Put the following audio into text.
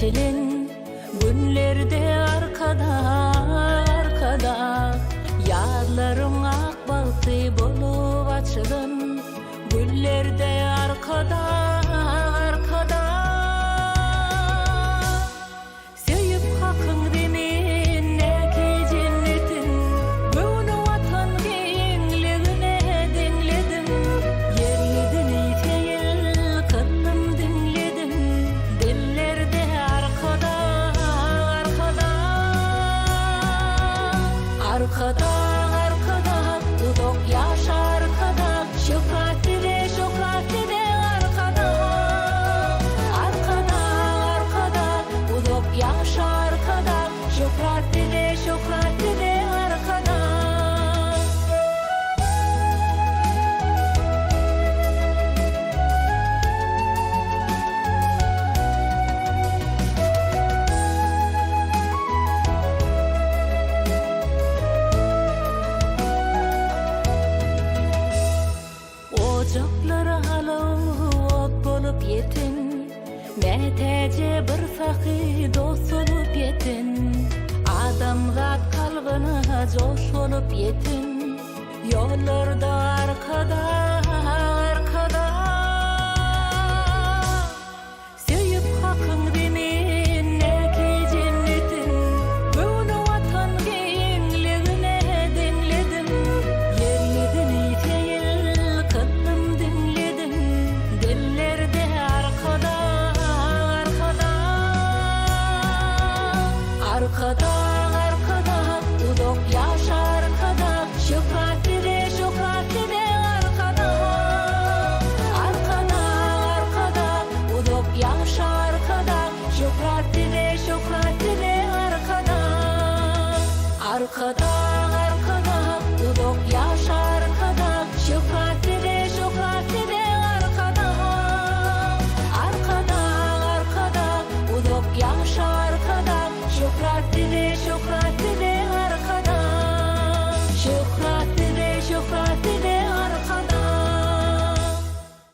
geçilen günlerde arkada yarlarım ak baltı bolup açılan güllerde arkada Söyüp hakkın demin neki cennetin bunu vatan genliğine dinledim yerledin iteyil kıllım dinledim dillerde arkada udok yaş arkada şöhret ile arkada udok yaş arkada şöhret ile arkada Ocaklara halav ot bolup yetin Metece bir sahi dost olup yetin Adamga kalbına joş olup yetin Yollarda arkada Söyüp hakkın demin neki cennetin bunu vatan genliğine dinledim yerledin iteyil kıllım dinledim dillerde arkada